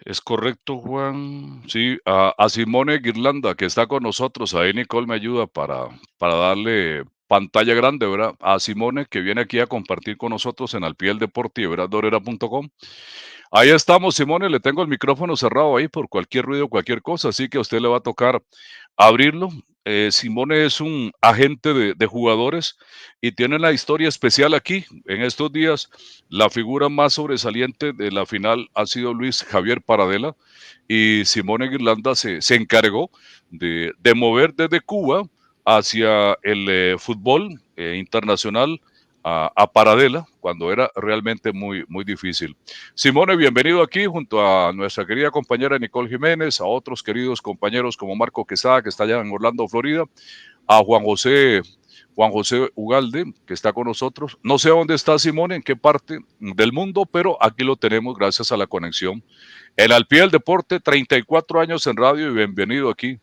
Es correcto, Juan. Sí, a Simone Guirlanda, que está con nosotros. Ahí Nicole me ayuda para darle pantalla grande, ¿verdad? A Simone, que viene aquí a compartir con nosotros en Al Pie del Deporte y veradorera.com. Ahí estamos, Simone. Le tengo el micrófono cerrado ahí por cualquier ruido, cualquier cosa, así que a usted le va a tocar abrirlo. Simone es un agente de jugadores y tiene la historia especial aquí. En estos días, la figura más sobresaliente de la final ha sido Luis Javier Paradela y Simone Guirlanda se encargó de mover desde Cuba hacia el fútbol internacional a Paradela cuando era realmente muy, muy difícil. Simone, bienvenido aquí junto a nuestra querida compañera Nicole Jiménez, a otros queridos compañeros como Marco Quesada, que está allá en Orlando, Florida, a Juan José Ugalde, que está con nosotros. No sé dónde está Simone, en qué parte del mundo, pero aquí lo tenemos gracias a la conexión. El Al Pie del Deporte, 34 años en radio y bienvenido aquí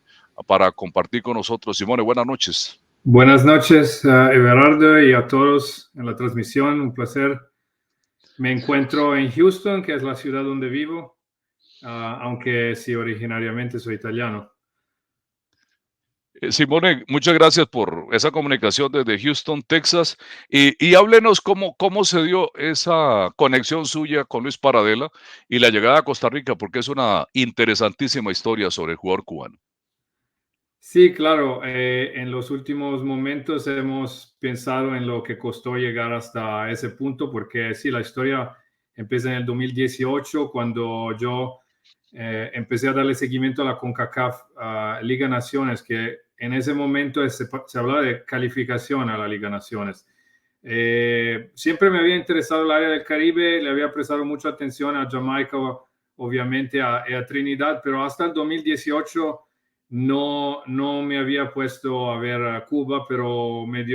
para compartir con nosotros. Simone, buenas noches. Buenas noches, Everardo, y a todos en la transmisión. Un placer. Me encuentro en Houston, que es la ciudad donde vivo, aunque sí, originariamente soy italiano. Simone, muchas gracias por esa comunicación desde Houston, Texas. Y háblenos cómo se dio esa conexión suya con Luis Paradela y la llegada a Costa Rica, porque es una interesantísima historia sobre el jugador cubano. Sí, claro. En los últimos momentos hemos pensado en lo que costó llegar hasta ese punto, porque sí, la historia empieza en el 2018, cuando yo empecé a darle seguimiento a la CONCACAF Liga Naciones, que en ese momento se hablaba de calificación a la Liga Naciones. Siempre me había interesado el área del Caribe, le había prestado mucha atención a Jamaica, obviamente a Trinidad, pero hasta el 2018 no me había puesto a ver a Cuba, pero me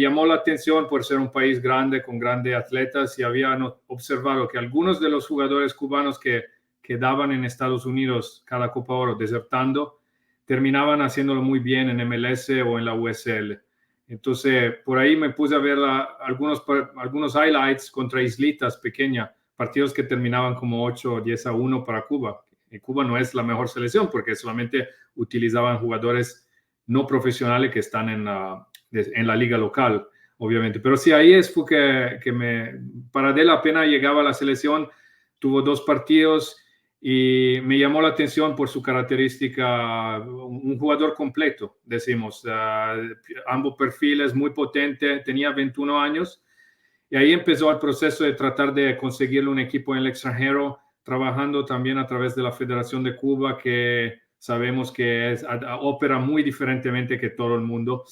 llamó la atención por ser un país grande, con grandes atletas, y había observado que algunos de los jugadores cubanos que quedaban en Estados Unidos cada Copa Oro desertando, terminaban haciéndolo muy bien en MLS o en la USL. Entonces, por ahí me puse a ver algunos highlights contra islitas pequeñas, partidos que terminaban como 8 o 10-1 para Cuba. Cuba no es la mejor selección porque solamente utilizaban jugadores no profesionales que están en la liga local, obviamente. Pero sí, ahí fue que Paradela apenas llegaba a la selección, tuvo 2 partidos y me llamó la atención por su característica, un jugador completo, decimos, ambos perfiles, muy potente, tenía 21 años. Y ahí empezó el proceso de tratar de conseguirle un equipo en el extranjero, trabajando también a través de la Federación de Cuba, que sabemos que opera muy diferentemente que todo el mundo,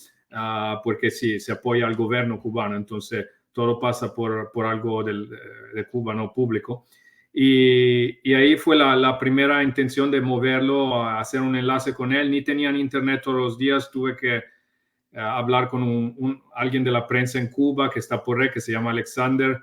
porque sí, se apoya al gobierno cubano, entonces todo pasa por algo de Cuba, no público. Y ahí fue la primera intención de moverlo, a hacer un enlace con él. Ni tenían internet todos los días, tuve que hablar con alguien de la prensa en Cuba que está por ahí, que se llama Alexander.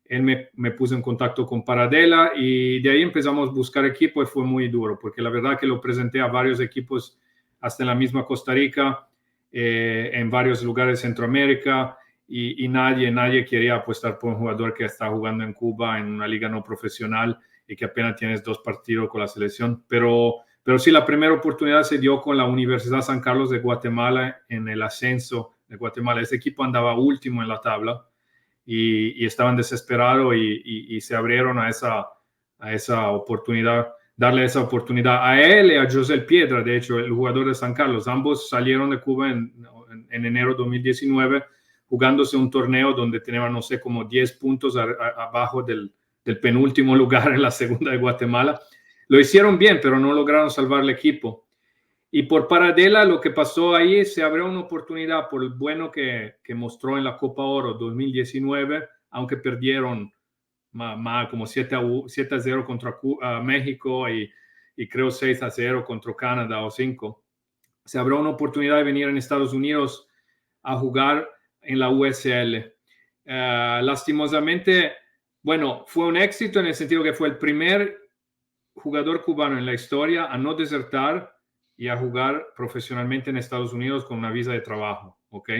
Él me puso en contacto con Paradela y de ahí empezamos a buscar equipo y fue muy duro, porque la verdad que lo presenté a varios equipos, hasta en la misma Costa Rica, en varios lugares de Centroamérica, y nadie quería apostar por un jugador que está jugando en Cuba en una liga no profesional y que apenas tienes 2 partidos con la selección. Pero sí, la primera oportunidad se dio con la Universidad San Carlos de Guatemala en el ascenso de Guatemala. Ese equipo andaba último en la tabla y estaban desesperados y se abrieron a esa oportunidad, darle esa oportunidad a él y a José Piedra, de hecho, el jugador de San Carlos. Ambos salieron de Cuba en enero de 2019, jugándose un torneo donde tenían, no sé, como 10 puntos abajo del penúltimo lugar en la segunda de Guatemala. Lo hicieron bien, pero no lograron salvar el equipo. Y por Paradela, lo que pasó ahí, se abrió una oportunidad por el bueno que mostró en la Copa Oro 2019, aunque perdieron como 7-0 contra México y creo 6-0 contra Canadá o 5. Se abrió una oportunidad de venir en Estados Unidos a jugar en la USL. Lastimosamente, bueno, fue un éxito en el sentido que fue el primer jugador cubano en la historia a no desertar y a jugar profesionalmente en Estados Unidos con una visa de trabajo, ¿ok?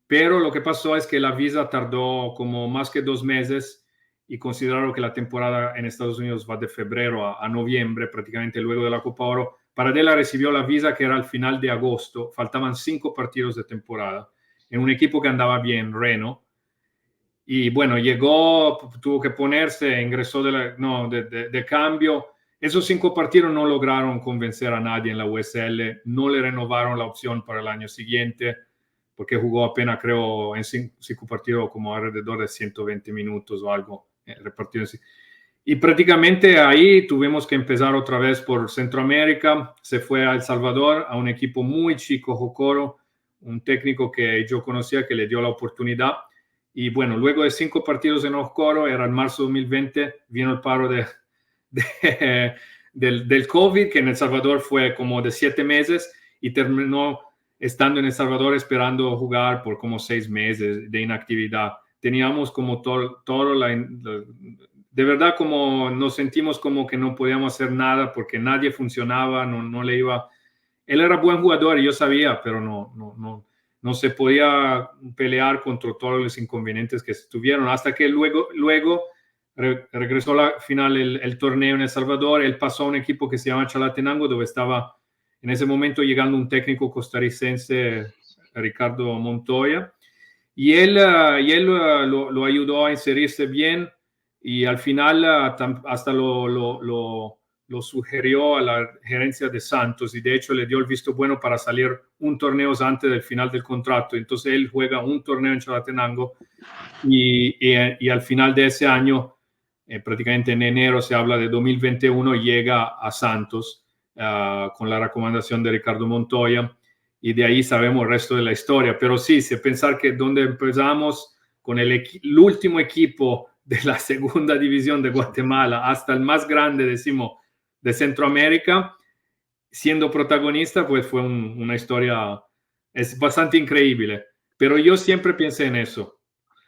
Pero lo que pasó es que la visa tardó como más que 2 meses y consideraron que la temporada en Estados Unidos va de febrero a noviembre, prácticamente luego de la Copa Oro. Paradela recibió la visa que era al final de agosto, faltaban 5 partidos de temporada, en un equipo que andaba bien, Reno, y bueno, llegó, tuvo que ponerse, ingresó de cambio. Esos 5 partidos no lograron convencer a nadie en la USL, no le renovaron la opción para el año siguiente, porque jugó apenas, creo, en 5 partidos como alrededor de 120 minutos o algo repartidos. Y prácticamente ahí tuvimos que empezar otra vez por Centroamérica. Se fue a El Salvador, a un equipo muy chico, Jocoro, un técnico que yo conocía que le dio la oportunidad. Y bueno, luego de 5 partidos en Jocoro, era en marzo de 2020, vino el paro del COVID, que en El Salvador fue como de 7 meses y terminó estando en El Salvador esperando jugar por como 6 meses de inactividad. Teníamos como todo de verdad como nos sentimos como que no podíamos hacer nada porque nadie funcionaba, no le iba. Él era buen jugador y yo sabía, pero no se podía pelear contra todos los inconvenientes que tuvieron hasta que luego regresó a la final el torneo en El Salvador. Él pasó a un equipo que se llama Chalatenango, donde estaba en ese momento llegando un técnico costarricense, Ricardo Montoya, y él lo ayudó a inserirse bien y al final hasta lo sugirió a la gerencia de Santos y de hecho le dio el visto bueno para salir un torneo antes del final del contrato. Entonces él juega un torneo en Chalatenango y al final de ese año, prácticamente en enero, se habla de 2021, llega a Santos con la recomendación de Ricardo Montoya y de ahí sabemos el resto de la historia. Pero sí, si pensar que donde empezamos con el último equipo de la segunda división de Guatemala hasta el más grande, decimos, de Centroamérica, siendo protagonista, pues fue una historia, es bastante increíble. Pero yo siempre pensé en eso.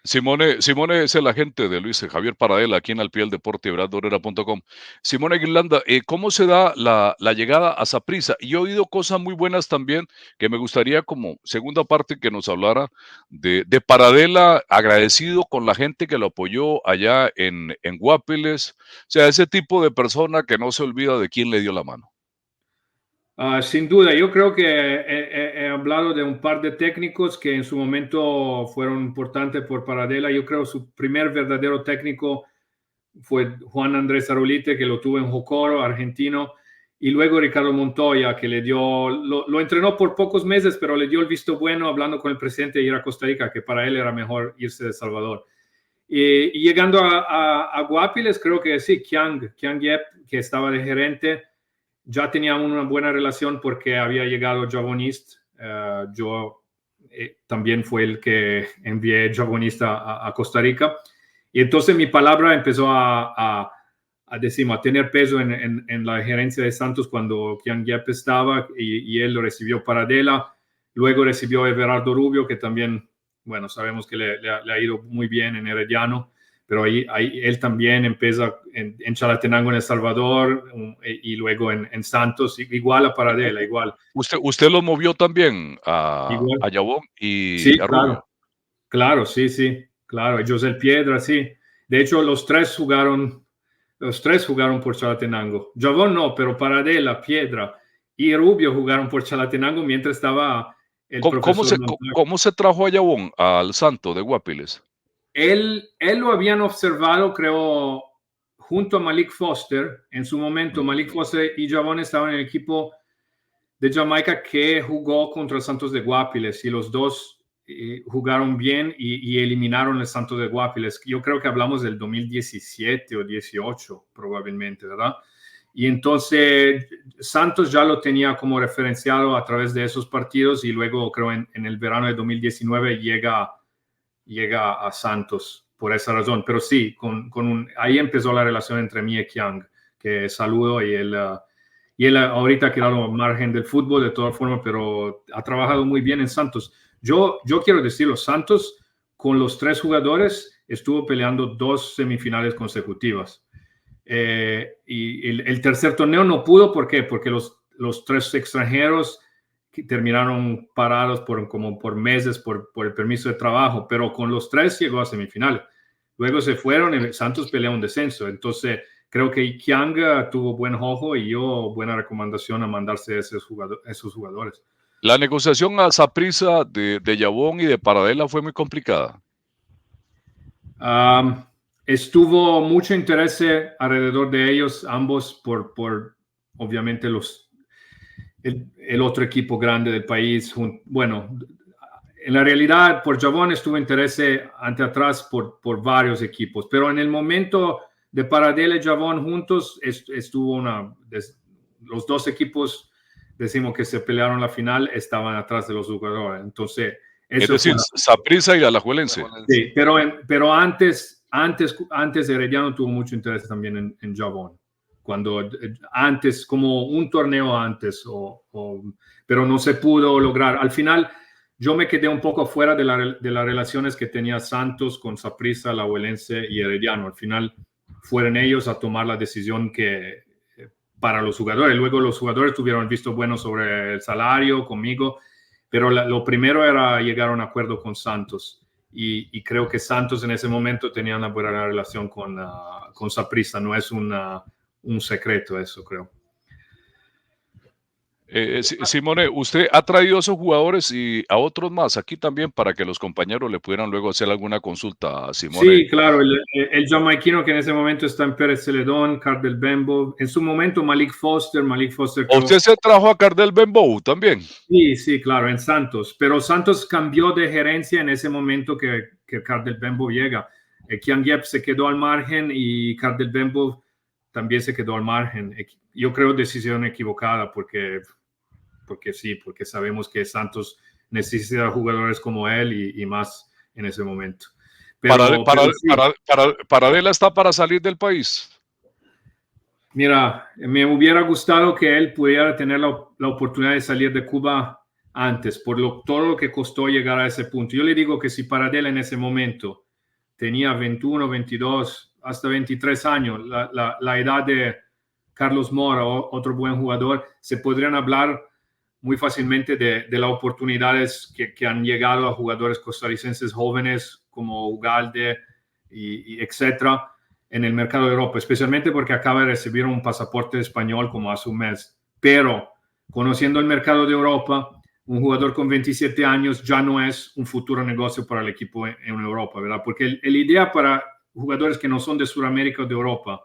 Simone es el agente de Luis Javier Paradela aquí en Al Pie del Deporte, Dorera.com. Simone Guirlanda, ¿cómo se da la llegada a Saprissa? Y he oído cosas muy buenas también que me gustaría como segunda parte que nos hablara de Paradela, agradecido con la gente que lo apoyó allá en Guapiles. O sea, ese tipo de persona que no se olvida de quién le dio la mano. Sin duda, yo creo que he hablado de un par de técnicos que en su momento fueron importantes por Paradela. Yo creo que su primer verdadero técnico fue Juan Andrés Arolite, que lo tuvo en Jocoro, argentino, y luego Ricardo Montoya, que lo entrenó por pocos meses, pero le dio el visto bueno hablando con el presidente de ir a Costa Rica, que para él era mejor irse de El Salvador. Y llegando a Guapiles, creo que sí, Kiang Yep, que estaba de gerente, ya teníamos una buena relación porque había llegado Javonist. Yo también fue el que envié Javonist a Costa Rica. Y entonces mi palabra empezó a tener peso en la gerencia de Santos cuando Kian Yep estaba y él lo recibió Paradela. Luego recibió Everardo Rubio, que también, bueno, sabemos que le ha ido muy bien en Herediano, pero ahí él también empieza en Chalatenango, en El Salvador, y luego en Santos, igual a Paradela, igual. ¿Usted lo movió también Igual. a Yabón Sí, y a claro, Rubio? claro, sí, claro. José Piedra, sí. De hecho, los tres jugaron por Chalatenango. Javón no, pero Paradela, Piedra y Rubio jugaron por Chalatenango mientras estaba el profesor Montaño. ¿Cómo se trajo a Yabón al Santo de Guapiles? Él lo habían observado, creo, junto a Malik Foster. En su momento, Malik Foster y Javón estaban en el equipo de Jamaica que jugó contra el Santos de Guapiles y los dos jugaron bien y eliminaron el Santos de Guapiles. Yo creo que hablamos del 2017 o 18 probablemente, ¿verdad? Y entonces Santos ya lo tenía como referenciado a través de esos partidos y luego creo en el verano de 2019 llega a Santos por esa razón. Pero sí, ahí empezó la relación entre mí y Kiang, que saludo y él ahorita ha quedado margen del fútbol de todas formas, pero ha trabajado muy bien en Santos. Yo quiero decirlo, Santos con los 3 jugadores estuvo peleando 2 semifinales consecutivas. Y el tercer torneo no pudo, ¿por qué? Porque los 3 extranjeros terminaron parados por meses por el permiso de trabajo, pero con los 3 llegó a semifinales. Luego se fueron y Santos peleó un descenso. Entonces, creo que Kianga tuvo buen ojo y yo buena recomendación a mandarse a esos jugadores. La negociación a Saprissa de Yabón y de Paradela fue muy complicada. Estuvo mucho interés alrededor de ellos, ambos, por obviamente el otro equipo grande del país. Bueno, en la realidad, por Yabón estuvo interés ante atrás por varios equipos, pero en el momento de Paradela y Yabón juntos estuvo los dos equipos, decimos que se pelearon la final, estaban atrás de los jugadores. Entonces, es decir, Saprissa y Alajuelense. Sí, pero antes Herediano tuvo mucho interés también en Yabón. Cuando antes, como un torneo antes, pero no se pudo lograr. Al final, yo me quedé un poco fuera de las relaciones que tenía Santos con Saprissa, Alajuelense y Herediano. Al final, fueron ellos a tomar la decisión que para los jugadores. Luego los jugadores tuvieron el visto bueno sobre el salario conmigo, pero lo primero era llegar a un acuerdo con Santos. Y creo que Santos en ese momento tenía una buena relación con Saprissa. No es un secreto eso, creo. Simone, usted ha traído a esos jugadores y a otros más aquí también para que los compañeros le pudieran luego hacer alguna consulta a Simone. Sí, claro, el jamaiquino que en ese momento está en Pérez Celedón, Cardel Bembo, en su momento Malik Foster. ¿Usted se trajo a Cardel Bembo también? Sí, claro, en Santos, pero Santos cambió de gerencia en ese momento que Cardel Bembo llega. Kian Yep se quedó al margen y Cardel Bembo también se quedó al margen. Yo creo decisión equivocada porque sabemos que Santos necesita jugadores como él y más en ese momento. Paradela está para salir del país. Mira, me hubiera gustado que él pudiera tener la oportunidad de salir de Cuba antes, por todo lo que costó llegar a ese punto. Yo le digo que si Paradela en ese momento tenía 21, 22, hasta 23 años, la edad de Carlos Mora, otro buen jugador, se podrían hablar muy fácilmente de las oportunidades que han llegado a jugadores costarricenses jóvenes como Ugalde y etcétera en el mercado de Europa, especialmente porque acaba de recibir un pasaporte español como hace un mes. Pero conociendo el mercado de Europa, un jugador con 27 años ya no es un futuro negocio para el equipo en Europa, ¿verdad? Porque la idea para jugadores que no son de Sudamérica o de Europa,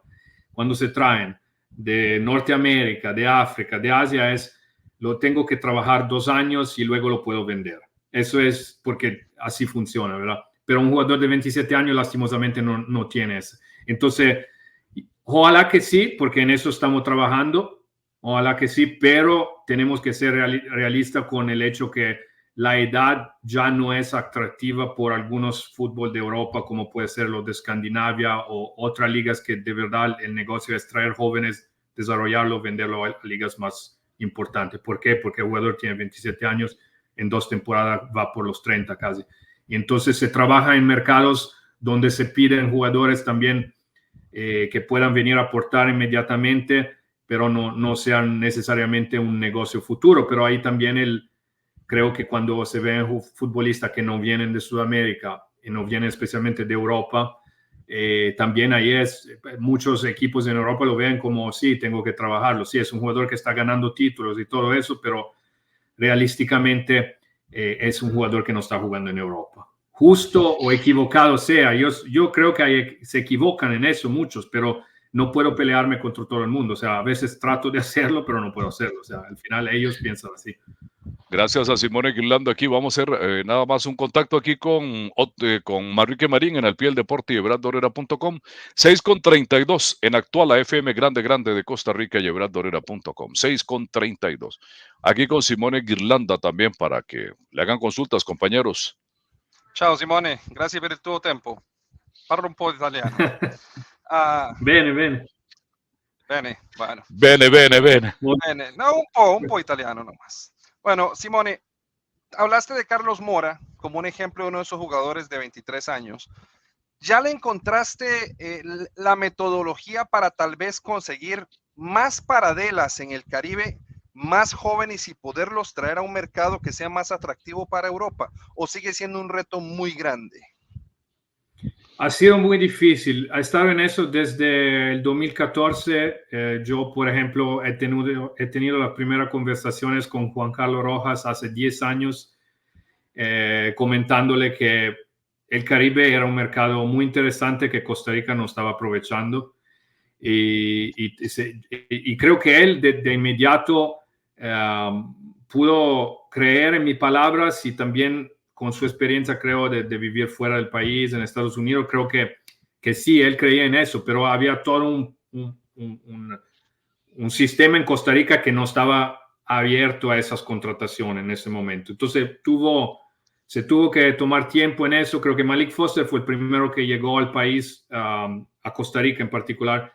cuando se traen de Norteamérica, de África, de Asia, lo tengo que trabajar 2 años y luego lo puedo vender. Eso es porque así funciona, ¿verdad? Pero un jugador de 27 años lastimosamente no tiene eso. Entonces, ojalá que sí, porque en eso estamos trabajando, ojalá que sí, pero tenemos que ser realistas con el hecho que la edad ya no es atractiva por algunos fútbol de Europa, como puede ser los de Escandinavia o otras ligas que de verdad el negocio es traer jóvenes, desarrollarlo, venderlo a ligas más importantes. ¿Por qué? Porque el jugador tiene 27 años, en 2 temporadas va por los 30 casi. Y entonces se trabaja en mercados donde se piden jugadores también que puedan venir a aportar inmediatamente, pero no sean necesariamente un negocio futuro. Pero ahí también creo que cuando se ven futbolistas que no vienen de Sudamérica y no vienen especialmente de Europa, también ahí muchos equipos en Europa lo ven como, sí, tengo que trabajarlo. Sí, es un jugador que está ganando títulos y todo eso, pero realísticamente es un jugador que no está jugando en Europa. Justo o equivocado sea, yo creo que se equivocan en eso muchos, pero no puedo pelearme contra todo el mundo. O sea, a veces trato de hacerlo, pero no puedo hacerlo. O sea, al final ellos piensan así. Gracias a Simone Guirlanda. Aquí vamos a hacer nada más un contacto aquí con Manrique Marín en el pie del deporte y ebraddorera.com. 6:32 en actual FM grande de Costa Rica y ebraddorera.com. 6:32. Aquí con Simone Guirlanda también para que le hagan consultas, compañeros. Ciao Simone, grazie per il tuo tempo. Parlo un po' italiano. Bene. Bene, bueno. Bene. No, un po' italiano nomás. Bueno, Simone, hablaste de Carlos Mora como un ejemplo de uno de esos jugadores de 23 años. ¿Ya le encontraste la metodología para tal vez conseguir más Paradelas en el Caribe, más jóvenes y poderlos traer a un mercado que sea más atractivo para Europa? ¿O sigue siendo un reto muy grande? Ha sido muy difícil. He estado en eso desde el 2014. Yo, por ejemplo, he tenido las primeras conversaciones con Juan Carlos Rojas hace 10 años, comentándole que el Caribe era un mercado muy interesante que Costa Rica no estaba aprovechando. Y creo que él de inmediato pudo creer en mis palabras y también con su experiencia, creo, de vivir fuera del país, en Estados Unidos, creo que sí, él creía en eso, pero había todo un sistema en Costa Rica que no estaba abierto a esas contrataciones en ese momento. Entonces se tuvo que tomar tiempo en eso. Creo que Malik Foster fue el primero que llegó al país, a Costa Rica en particular,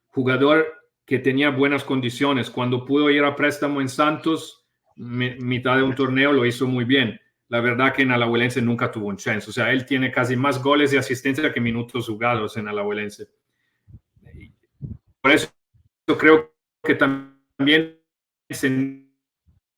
jugador que tenía buenas condiciones. Cuando pudo ir a préstamo en Santos, mitad de un torneo, lo hizo muy bien. La verdad que en Alajuelense nunca tuvo un chance. O sea, él tiene casi más goles de asistencia que minutos jugados en Alajuelense. Por eso creo que también se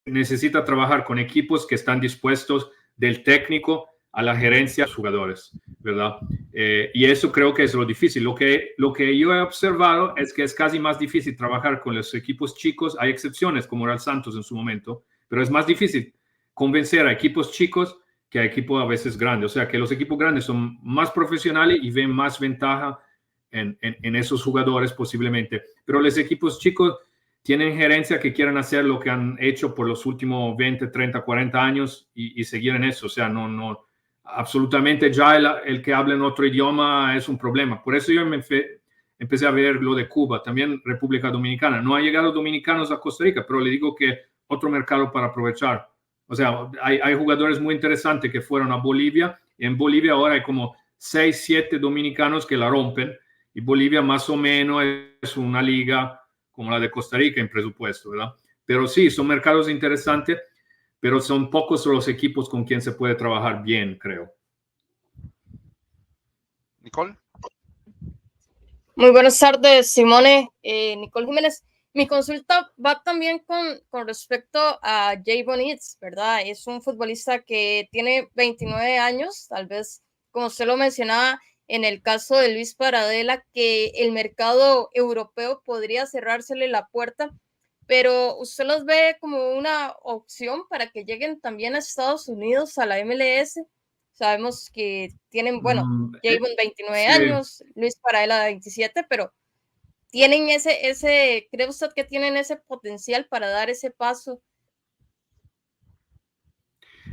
necesita trabajar con equipos que están dispuestos, del técnico a la gerencia de los jugadores, ¿verdad? Y eso creo que es lo difícil. Lo que yo he observado es que es casi más difícil trabajar con los equipos chicos. Hay excepciones, como Real Santos en su momento, pero es más difícil convencer a equipos chicos que a equipos a veces grandes. O sea, que los equipos grandes son más profesionales y ven más ventaja en esos jugadores posiblemente. Pero los equipos chicos tienen gerencia que quieren hacer lo que han hecho por los últimos 20, 30, 40 años y seguir en eso. O sea, no absolutamente ya el que habla en otro idioma es un problema. Por eso yo empecé a ver lo de Cuba, también República Dominicana. No han llegado dominicanos a Costa Rica, pero le digo que otro mercado para aprovechar. O sea, hay jugadores muy interesantes que fueron a Bolivia, y en Bolivia ahora hay como 6, 7 dominicanos que la rompen, y Bolivia más o menos es una liga como la de Costa Rica en presupuesto, ¿verdad? Pero sí, son mercados interesantes, pero son pocos los equipos con quien se puede trabajar bien, creo. Nicole. Muy buenas tardes, Simone. Nicole Jiménez. Mi consulta va también con respecto a Javon Eats, ¿verdad? Es un futbolista que tiene 29 años, tal vez, como usted lo mencionaba, en el caso de Luis Paradela, que el mercado europeo podría cerrársele la puerta, pero ¿usted los ve como una opción para que lleguen también a Estados Unidos, a la MLS? Sabemos que tienen, bueno, Javon 29 años, Luis Paradela 27, pero tienen ¿cree usted que tienen ese potencial para dar ese paso?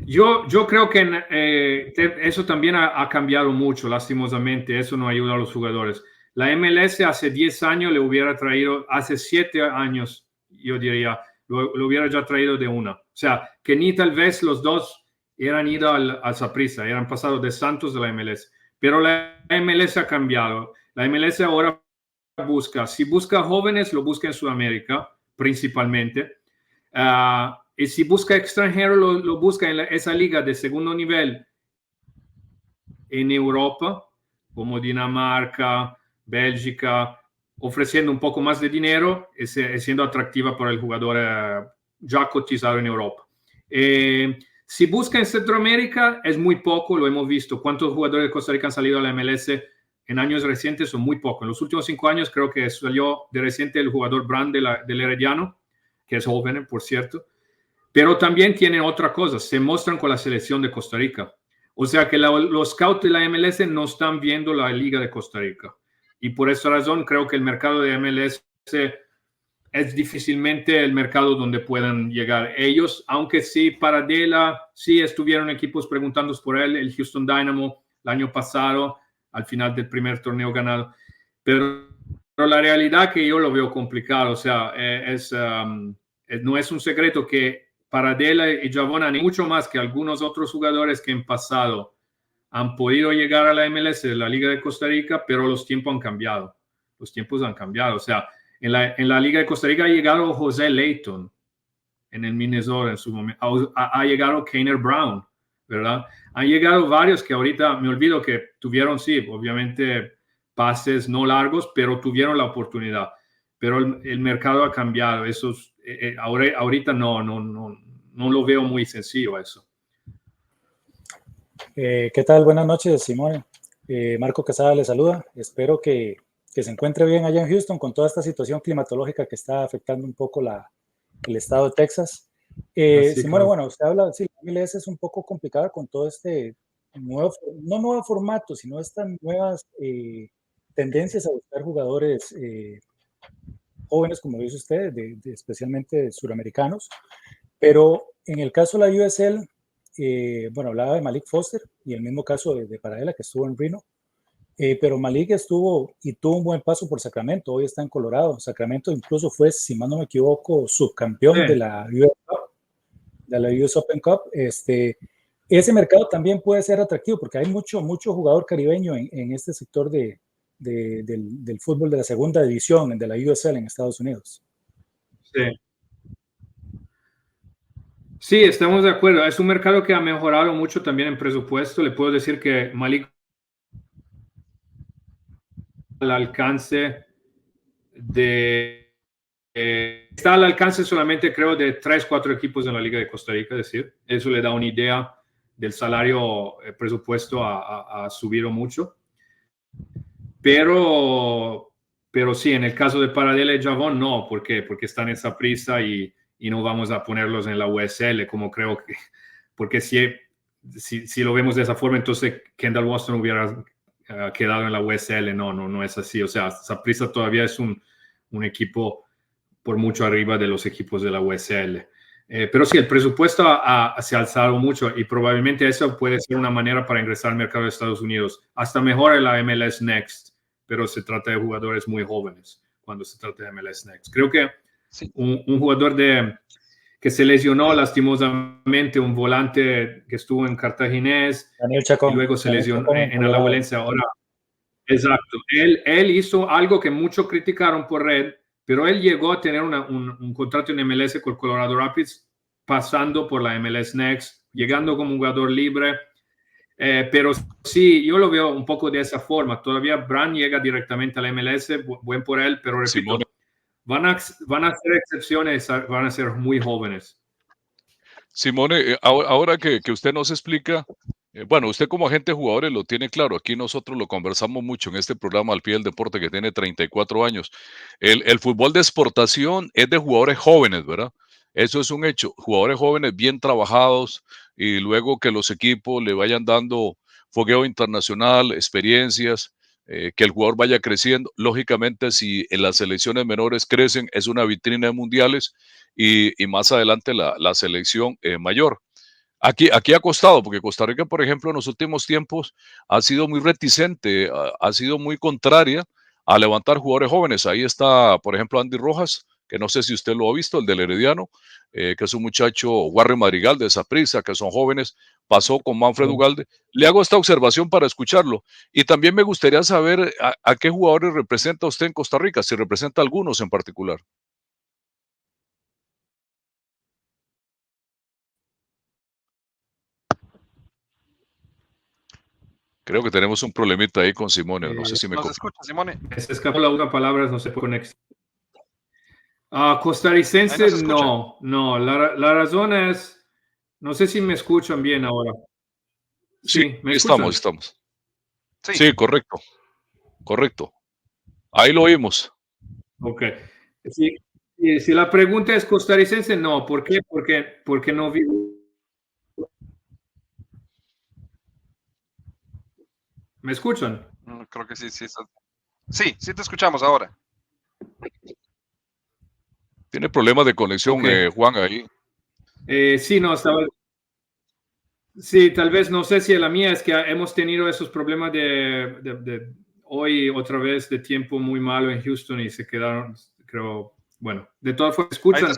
Yo creo que eso también ha cambiado mucho, lastimosamente. Eso no ayuda a los jugadores. La MLS hace 10 años le hubiera traído, hace 7 años, yo diría, lo hubiera ya traído de una. O sea, que ni tal vez los dos eran ido al Saprissa, eran pasado de Santos de la MLS. Pero la MLS ha cambiado. La MLS ahora si busca jóvenes, lo busca en Sudamérica, principalmente. Y si busca extranjero, lo busca en esa liga de segundo nivel en Europa, como Dinamarca, Bélgica, ofreciendo un poco más de dinero, siendo atractiva para el jugador ya cotizado en Europa. Si busca en Centroamérica, es muy poco, lo hemos visto. ¿Cuántos jugadores de Costa Rica han salido a la MLS en años recientes? Son muy pocos. En los últimos 5 años creo que salió de reciente el jugador Brand del Herediano, que es joven, por cierto. Pero también tienen otra cosa, se muestran con la selección de Costa Rica. O sea que los scouts de la MLS no están viendo la Liga de Costa Rica. Y por esa razón creo que el mercado de MLS es difícilmente el mercado donde puedan llegar ellos, aunque sí, Paradela, sí estuvieron equipos preguntando por él, el Houston Dynamo el año pasado, al final del primer torneo ganado. Pero la realidad que yo lo veo complicado, o sea, no es un secreto que Paradela y Javon han mucho más que algunos otros jugadores que en pasado han podido llegar a la MLS de la Liga de Costa Rica, pero los tiempos han cambiado. Los tiempos han cambiado. O sea, en la Liga de Costa Rica ha llegado José Layton en el Minnesota en su momento. Ha llegado Keiner Brown, ¿verdad? Han llegado varios que ahorita me olvido que tuvieron, sí, obviamente pases no largos, pero tuvieron la oportunidad. Pero el mercado ha cambiado. Ahorita no lo veo muy sencillo eso. ¿Qué tal? Buenas noches, Simone. Marco Quesada le saluda. Espero que se encuentre bien allá en Houston con toda esta situación climatológica que está afectando un poco el estado de Texas. Simone, bueno, usted habla, sí, la MLS es un poco complicada con todo este no nuevo formato, sino estas nuevas tendencias a buscar jugadores jóvenes, como dice usted, especialmente suramericanos. Pero en el caso de la USL, bueno, hablaba de Malik Foster y el mismo caso de Paradela, que estuvo en Reno. Pero Malik tuvo un buen paso por Sacramento. Hoy está en Colorado. Sacramento incluso fue, si mal no me equivoco, subcampeón de la US Open Cup. Ese mercado también puede ser atractivo porque hay mucho jugador caribeño en este sector del fútbol de la segunda división, de la USL en Estados Unidos. Sí, estamos de acuerdo. Es un mercado que ha mejorado mucho también en presupuesto. Le puedo decir que Malik al alcance está al alcance solamente, creo, de 3-4 equipos en la Liga de Costa Rica. Es decir, eso le da una idea del salario presupuesto ha subido mucho. Pero sí, en el caso de Paradela y Javon, no. ¿Por qué? Porque están en Saprissa y no vamos a ponerlos en la USL, como creo que, porque si lo vemos de esa forma, entonces Kendall Waston hubiera quedado en la USL. No es así. O sea, Saprissa todavía es un equipo por mucho arriba de los equipos de la USL. Pero sí, el presupuesto se ha alzado mucho y probablemente eso puede ser una manera para ingresar al mercado de Estados Unidos. Hasta mejor en la MLS Next, pero se trata de jugadores muy jóvenes cuando se trata de MLS Next. Creo que sí. un jugador que se lesionó lastimosamente, un volante que estuvo en Cartaginés, Daniel Chacón, y luego se lesionó en Alajuelense. Ahora, exacto. Él hizo algo que muchos criticaron por red, pero él llegó a tener un contrato en MLS con Colorado Rapids, pasando por la MLS Next, llegando como jugador libre. Pero sí, yo lo veo un poco de esa forma. Todavía Brand llega directamente a la MLS, buen por él, pero repito, van a ser excepciones, van a ser muy jóvenes. Simone, ahora que usted nos explica, bueno, usted como agente de jugadores lo tiene claro, aquí nosotros lo conversamos mucho en este programa Al Pie del Deporte, que tiene 34 años. El fútbol de exportación es de jugadores jóvenes, ¿verdad? Eso es un hecho, jugadores jóvenes bien trabajados y luego que los equipos le vayan dando fogueo internacional, experiencias, que el jugador vaya creciendo. Lógicamente, si en las selecciones menores crecen, es una vitrina de mundiales y más adelante la selección mayor. Aquí ha costado, porque Costa Rica, por ejemplo, en los últimos tiempos ha sido muy reticente, ha sido muy contraria a levantar jugadores jóvenes. Ahí está, por ejemplo, Andy Rojas, que no sé si usted lo ha visto, el del Herediano, que es un muchacho, Warren Marigal de Saprissa, que son jóvenes, pasó con Manfred Ugalde. Le hago esta observación para escucharlo. Y también me gustaría saber a qué jugadores representa usted en Costa Rica, si representa a algunos en particular. Creo que tenemos un problemita ahí con Simone. No sé si me escucha, Simone. Se escapó la una palabra, no se puede conectar. Costarricense, no. La razón es, no sé si me escuchan bien ahora. Sí, ¿me escuchan? Estamos. Sí, correcto. Ahí lo oímos. Ok. Si la pregunta es costarricense, no. ¿Por qué? Porque no vivo. ¿Me escuchan? Creo que sí. Sí te escuchamos ahora. Tiene problemas de conexión, Juan, ahí. Sí, no, estaba... Sí, tal vez, no sé si la mía es que hemos tenido esos problemas de hoy otra vez de tiempo muy malo en Houston y se quedaron, creo, bueno, de todas formas, ¿escuchan?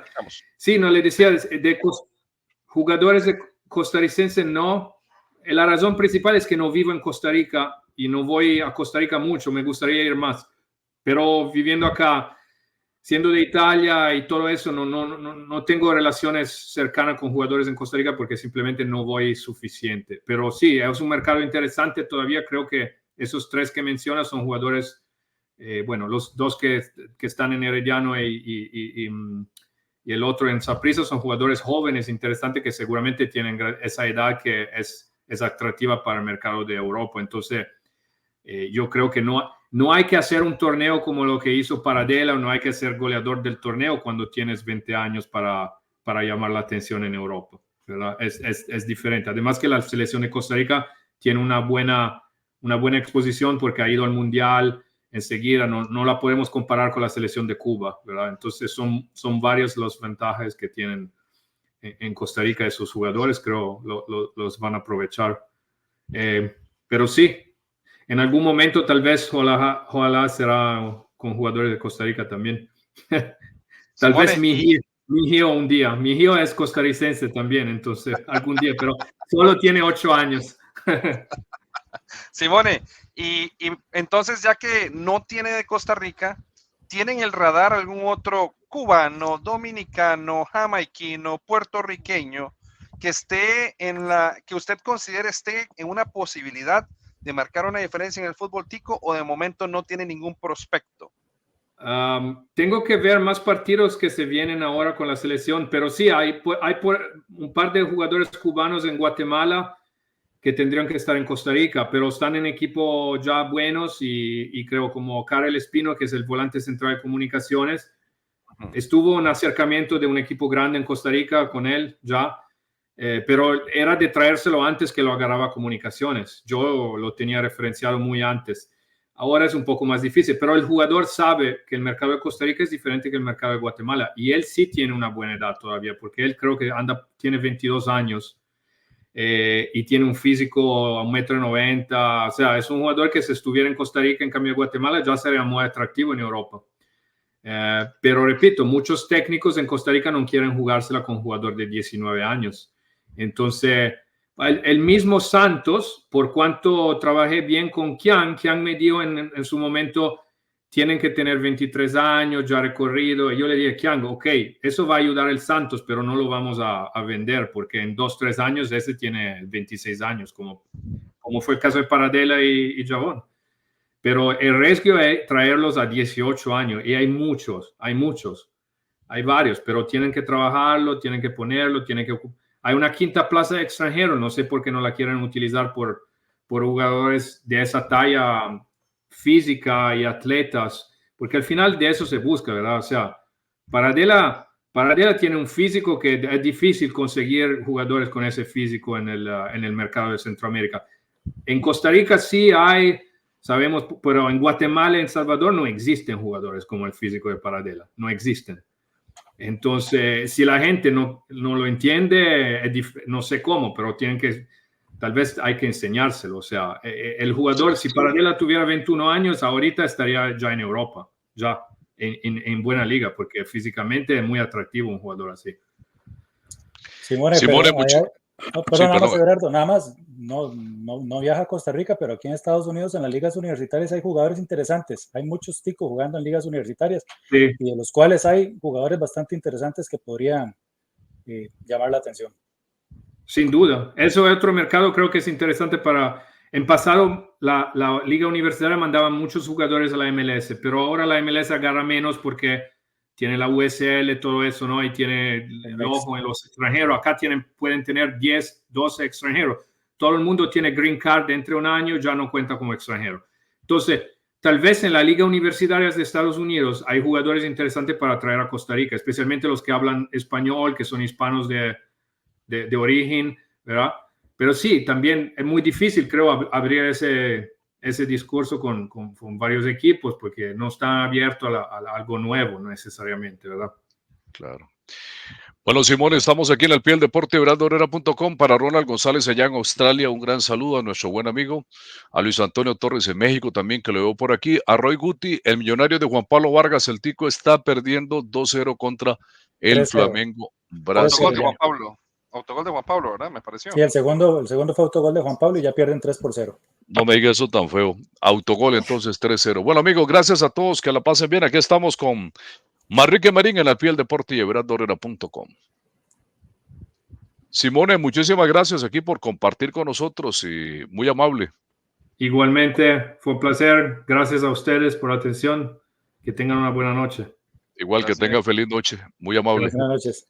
Sí, no, le decía, de jugadores de costarricense no. La razón principal es que no vivo en Costa Rica y no voy a Costa Rica mucho, me gustaría ir más, pero viviendo acá, siendo de Italia y todo eso, no tengo relaciones cercanas con jugadores en Costa Rica porque simplemente no voy suficiente. Pero sí, es un mercado interesante todavía. Creo que esos tres que mencionas son jugadores, bueno, los dos que están en Herediano y el otro en Saprissa son jugadores jóvenes, interesantes, que seguramente tienen esa edad que es atractiva para el mercado de Europa. Entonces, Yo creo que no hay que hacer un torneo como lo que hizo Paradela, o no hay que ser goleador del torneo cuando tienes 20 años para llamar la atención en Europa, ¿verdad? Es diferente. Además que la selección de Costa Rica tiene una buena exposición porque ha ido al Mundial enseguida, no la podemos comparar con la selección de Cuba, ¿verdad? Entonces son varios los ventajas que tienen en Costa Rica esos jugadores, creo los van a aprovechar. Pero sí, en algún momento tal vez ojalá será con jugadores de Costa Rica también. Tal vez mi hijo un día. Mi hijo es costarricense también, entonces algún día, pero solo tiene 8 años. Simone, y entonces ya que no tiene de Costa Rica, ¿tienen el radar algún otro cubano, dominicano, jamaiquino, puertorriqueño que esté que usted considere esté en una posibilidad de marcar una diferencia en el fútbol tico, o de momento no tiene ningún prospecto? Tengo que ver más partidos que se vienen ahora con la selección, pero sí, hay un par de jugadores cubanos en Guatemala que tendrían que estar en Costa Rica, pero están en equipos ya buenos y creo como Karel Espino, que es el volante central de comunicaciones, estuvo un acercamiento de un equipo grande en Costa Rica con él ya, pero era de traérselo antes que lo agarraba comunicaciones. Yo lo tenía referenciado muy antes. Ahora es un poco más difícil, pero el jugador sabe que el mercado de Costa Rica es diferente que el mercado de Guatemala, y él sí tiene una buena edad todavía, porque él creo que tiene 22 años y tiene un físico a 1,90 m. O sea, es un jugador que si estuviera en Costa Rica, en cambio de Guatemala, ya sería muy atractivo en Europa. Pero repito, muchos técnicos en Costa Rica no quieren jugársela con un jugador de 19 años. Entonces, el mismo Santos, por cuanto trabajé bien con Kian me dio en su momento, tienen que tener 23 años, ya recorrido. Y yo le dije, Kian, ok, eso va a ayudar al Santos, pero no lo vamos a vender, porque en 2-3 años ese tiene 26 años, como fue el caso de Paradela y Javon. Pero el riesgo es traerlos a 18 años, y hay muchos, hay varios, pero tienen que trabajarlo, tienen que ponerlo, hay una quinta plaza de extranjeros, no sé por qué no la quieren utilizar por jugadores de esa talla física y atletas, porque al final de eso se busca, ¿verdad? O sea, Paradela tiene un físico que es difícil conseguir jugadores con ese físico en el mercado de Centroamérica. En Costa Rica sí hay, sabemos, pero en Guatemala y en Salvador no existen jugadores como el físico de Paradela, no existen. Entonces, si la gente no lo entiende, no sé cómo, pero tal vez hay que enseñárselo. O sea, el jugador, si Paradela tuviera 21 años, ahorita estaría ya en Europa, ya en buena liga, porque físicamente es muy atractivo un jugador así. Simone, Everardo, nada más, no viaja a Costa Rica, pero aquí en Estados Unidos, en las ligas universitarias, hay jugadores interesantes. Hay muchos ticos jugando en ligas universitarias, sí, y de los cuales hay jugadores bastante interesantes que podrían llamar la atención. Sin duda. Eso es otro mercado, creo que es interesante En pasado, la liga universitaria mandaba muchos jugadores a la MLS, pero ahora la MLS agarra menos porque tiene la USL, todo eso, ¿no? Y tiene el ojo en los extranjeros. Acá pueden tener 10, 12 extranjeros. Todo el mundo tiene green card dentro de un año, ya no cuenta como extranjero. Entonces, tal vez en la liga universitaria de Estados Unidos hay jugadores interesantes para traer a Costa Rica, especialmente los que hablan español, que son hispanos de origen, ¿verdad? Pero sí, también es muy difícil, creo, abrir ese discurso con varios equipos, porque no está abierto a algo nuevo, no necesariamente, ¿verdad? Claro. Bueno, Simón, estamos aquí en el pie del deporte, everaldoherrera.com. Para Ronald González allá en Australia, un gran saludo a nuestro buen amigo, a Luis Antonio Torres en México también, que lo veo por aquí, a Roy Guti, el millonario de Juan Pablo Vargas, el tico está perdiendo 2-0 contra el Flamengo brasileño. Autogol de Juan Pablo, ¿verdad? Me pareció. Sí, el segundo fue autogol de Juan Pablo y ya pierden 3-0. No me diga eso tan feo. Autogol entonces 3-0. Bueno, amigos, gracias a todos, que la pasen bien. Aquí estamos con Manrique Marín en el pie del deporte y everaldoherrera.com. Simone, muchísimas gracias aquí por compartir con nosotros y muy amable. Igualmente, fue un placer. Gracias a ustedes por la atención. Que tengan una buena noche. Igual, gracias. Que tengan feliz noche. Muy amable. Buenas noches.